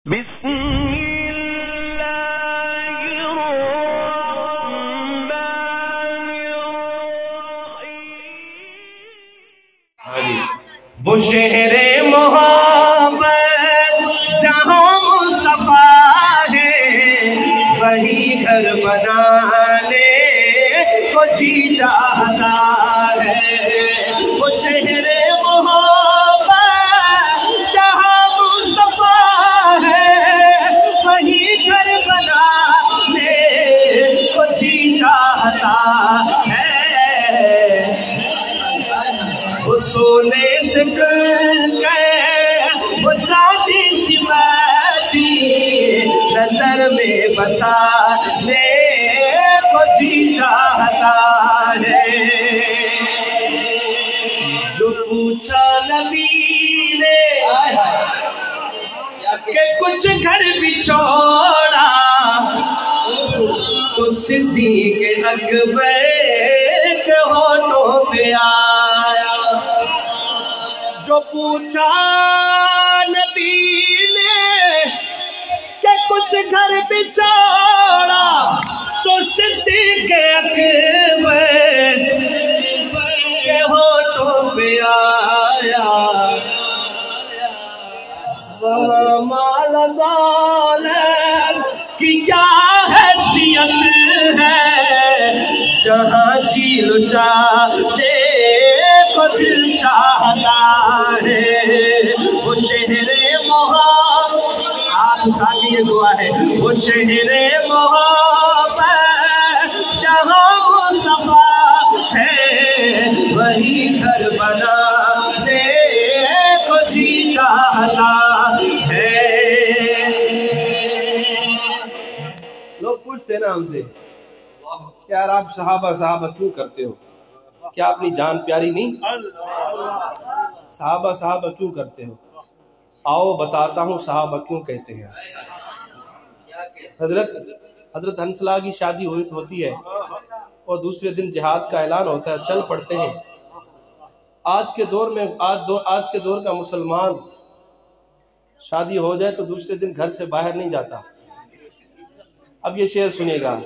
वो शहरे मोहब्बत जहाँ मुस्तफा है, वही घर बनाने को जी चाहता है। वो शहरे मोहब्बत जहाँ मुस्तफा है, वही घर बनाने को जी चाहता है। वो सोने से वो चांदी सी बाती नजर में बसाने को जी चाहता है। जो पूछा नबी ने कि कुछ घर बिछोड़ा, तो सिद्दीक़ अकबर के होठों पे आया। जो पूछा नबी ने कि कुछ घर बिछोड़ा, तो सिद्दीक़ अकबर के होठों पे आया। वहाँ माल दौलत की क्या हैसियत है, जहाँ जी लुटाने को दिल चाहता है। वो शहरे मोहब्बत, हाथ उठा के ये दुआ है, वो शहरे मोहब्बत जहाँ मुस्तफा है, वही घर बनाने को जी चाहता है। लोग पूछते ना हमसे, यार आप सहाबा सहाबा क्यों करते हो, क्या अपनी जान प्यारी नहीं? सहाबा सहाबा क्यों करते हो? आओ बताता हूँ सहाबा क्यों कहते हैं। हजरत हंसला की शादी होती है और दूसरे दिन जिहाद का ऐलान होता है, चल पड़ते हैं। आज के दौर में आज के दौर का मुसलमान शादी हो जाए तो दूसरे दिन घर से बाहर नहीं जाता। अब ये शेर सुनेगा,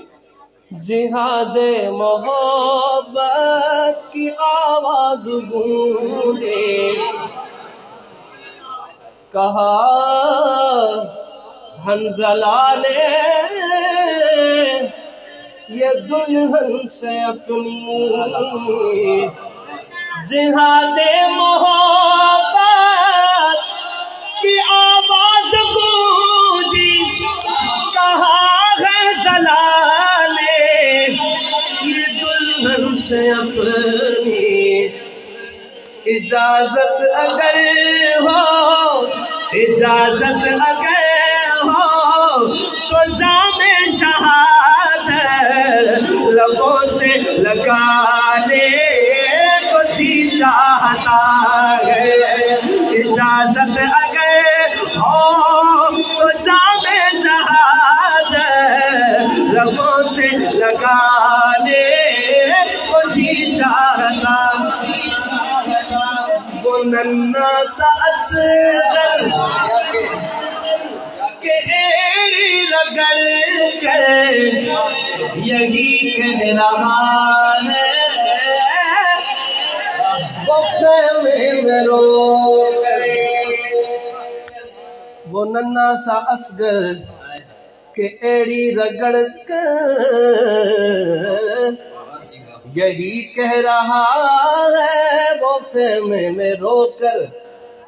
जिहादे मोहब्बत की आवाज गूंजे, कहा हंज़ला ने ये दुल्हन से अपनी। जिहादे मोहब्बत की आवाज गूंजी, कहा हंज़ला से अपनी। इजाजत अगर हो, इजाजत अगर हो, तो जामे शहादत लबों से लगाने को जी चाहता है। इजाजत अगर हो तो जामे शहादत लबों से लगाने जी चाहता। वो नन्ना सा असगर के एड़ी रगड़ के यही कह रहा है, वो खेमे में रो गए। वो नन्ना सा असगर के एड़ी रगड़ के यही कह रहा है, वो खेमे में रोकर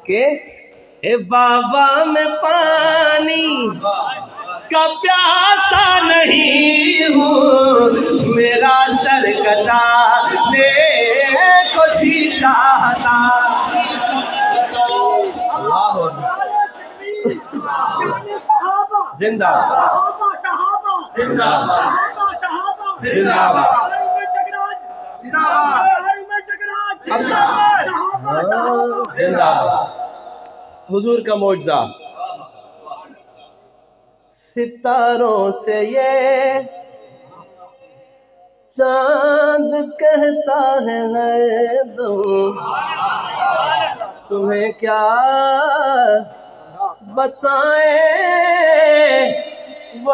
के ए बाबा में पानी का प्यासा नहीं हूँ, मेरा सर कटाने को जी चाहता। जिंदाबाद जिंदाबाद जिंदाबाद जिंदाबाद। हुजूर का मौजज़ा। सितारों से ये चांद कहता है दम, तुम्हें क्या बताएं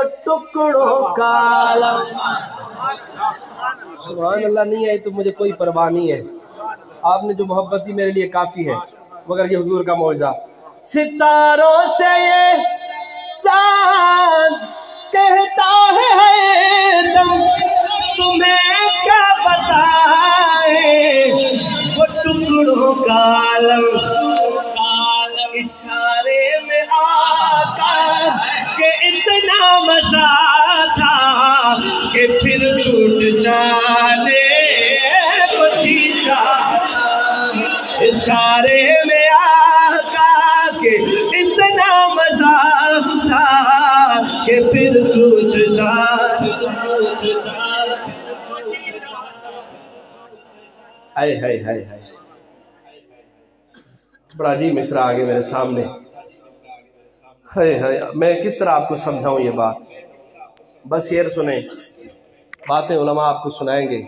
वो टुकड़ों का आलम। सुभान अल्लाह, नहीं आई तो मुझे कोई परवाह नहीं है, आपने जो मोहब्बत दी मेरे लिए काफी है। मगर ये हुजूर का मौजज़ा, सितारों से ये चांद कहता है दम, तुम्हें क्या बताए वो टुकड़ों का आलम। इशारे में आका के इतना मजा था कि फिर टूट जाने को चीचा। इशारे में आका के इतना मजा था कि फिर टूट जाने। हाय हाय हाय हाय, बड़ा अजीब मिसरा आगे मेरे सामने। हाय हाय, मैं किस तरह आपको समझाऊं ये बात। बस शेर सुने, बातें उलमा आपको सुनाएंगे।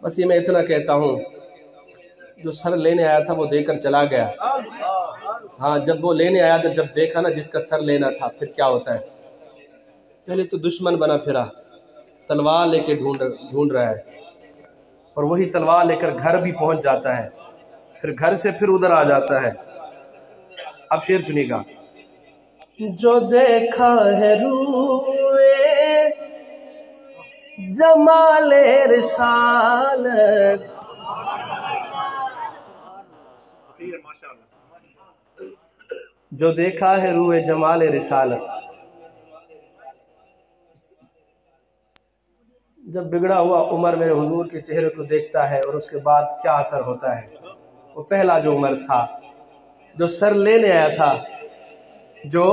बस ये मैं इतना कहता हूँ, जो सर लेने आया था वो देकर चला गया। हाँ, जब वो लेने आया था, जब देखा ना जिसका सर लेना था, फिर क्या होता है। पहले तो दुश्मन बना फिरा, तलवार लेके ढूंढ रहा है, और वही तलवार लेकर घर भी पहुंच जाता है, फिर घर से फिर उधर आ जाता है। अब शेर सुनिएगा। जो देखा है रूए जमाले रिसालत, जो देखा है रूए जमाले रिसालत। जब बिगड़ा हुआ उमर मेरे हुजूर के चेहरे को देखता है, और उसके बाद क्या असर होता है। वो पहला जो उमर था, जो सर लेने आया था, जो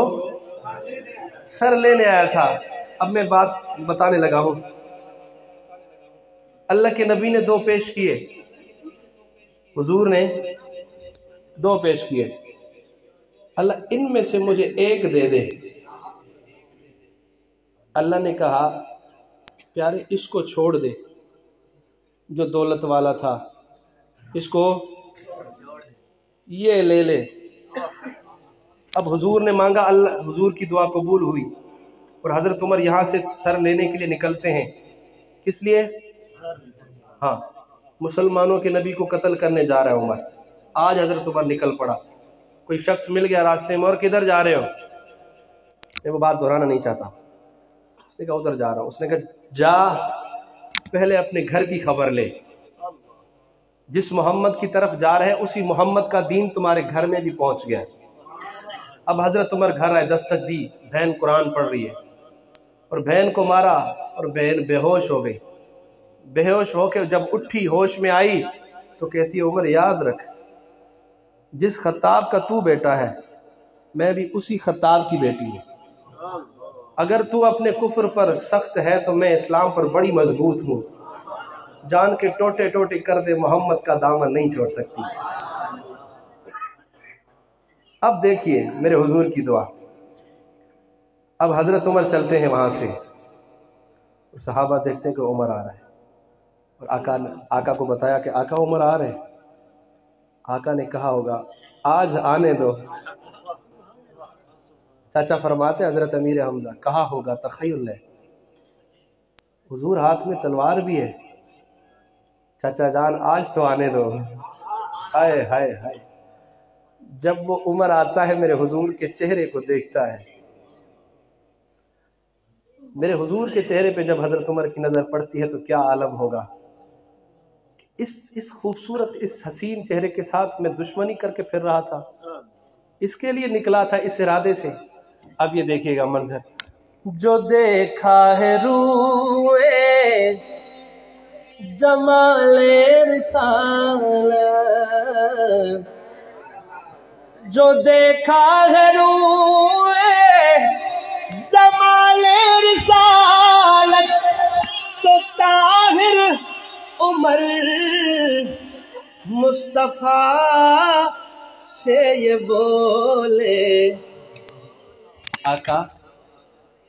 सर लेने आया था। अब मैं बात बताने लगा हूं। अल्लाह के नबी ने दो पेश किए, हुजूर ने दो पेश किए। अल्लाह इनमें से मुझे एक दे दे। अल्लाह ने कहा, प्यारे इसको छोड़ दे, जो दौलत वाला था, इसको ये ले ले। अब हुजूर ने मांगा, अल्लाह, हुजूर की दुआ कबूल हुई, और हजरत उमर यहां से सर लेने के लिए निकलते हैं। किस लिए? हाँ, मुसलमानों के नबी को कत्ल करने जा रहा है उमर। आज हजरत उमर निकल पड़ा। कोई शख्स मिल गया रास्ते में, और किधर जा रहे हो? मैं वो बात दोहराना नहीं चाहता। उसने कहा उधर जा रहा हूं। उसने कहा जा, पहले अपने घर की खबर ले। जिस मोहम्मद की तरफ जा रहे हैं, उसी मोहम्मद का दीन तुम्हारे घर में भी पहुंच गया। अब हजरत उमर घर आए, दस्तक दी, बहन कुरान पढ़ रही है, और बहन को मारा, और बहन बेहोश हो गई। बेहोश होकर जब उठी, होश में आई, तो कहती है, उमर याद रख, जिस खत्ताब का तू बेटा है, मैं भी उसी खत्ताब की बेटी हूं। अगर तू अपने कुफ्र पर सख्त है, तो मैं इस्लाम पर बड़ी मजबूत हूं। जान के टोटे टोटे कर दे, मोहम्मद का दामन नहीं छोड़ सकती। अब देखिए मेरे हुजूर की दुआ। अब हजरत उमर चलते हैं वहां से, सहाबा देखते हैं कि उमर आ रहा है, और आका को बताया कि आका उमर आ रहे हैं। आका ने कहा होगा आज आने दो। चाचा फरमाते हजरत अमीर हमजा, कहा होगा तखय्युल है, हुजूर हाथ में तलवार भी है, चाचा जान आज तो आने दो। हाय हाय हाय, जब वो उमर आता है, मेरे हुजूर के चेहरे को देखता है। मेरे हुजूर के चेहरे पे जब हजरत उमर की नजर पड़ती है, तो क्या आलम होगा। इस खूबसूरत, इस हसीन चेहरे के साथ मैं दुश्मनी करके फिर रहा था, इसके लिए निकला था, इस इरादे से। अब ये देखिएगा मंजर। जो देखा है रूए जमाले रिसालत, जो देखा है रूए जमाले रिसालत, तो ताहिर उमर मुस्तफा से ये बोले, आका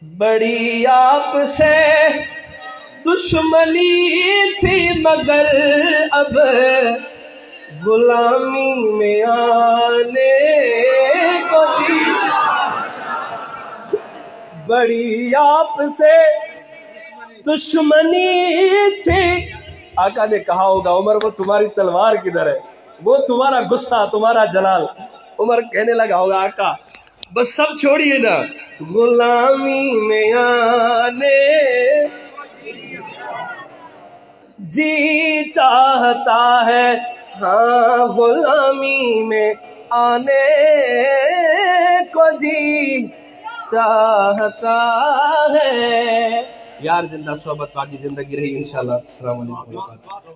बड़ी आपसे दुश्मनी थी, मगर अब गुलामी में आने को दी। बड़ी आपसे दुश्मनी थी। आका ने कहा होगा उमर वो तुम्हारी तलवार किधर है, वो तुम्हारा गुस्सा, तुम्हारा जलाल। उमर कहने लगा होगा आका बस सब छोड़िए ना, गुलामी में आने जी चाहता है, हाँ गुलामी में आने को जी चाहता है। यार जिंदा सोहबत वाली जिंदगी रही इंशाल्लाह। अस्सलाम वालेकुम।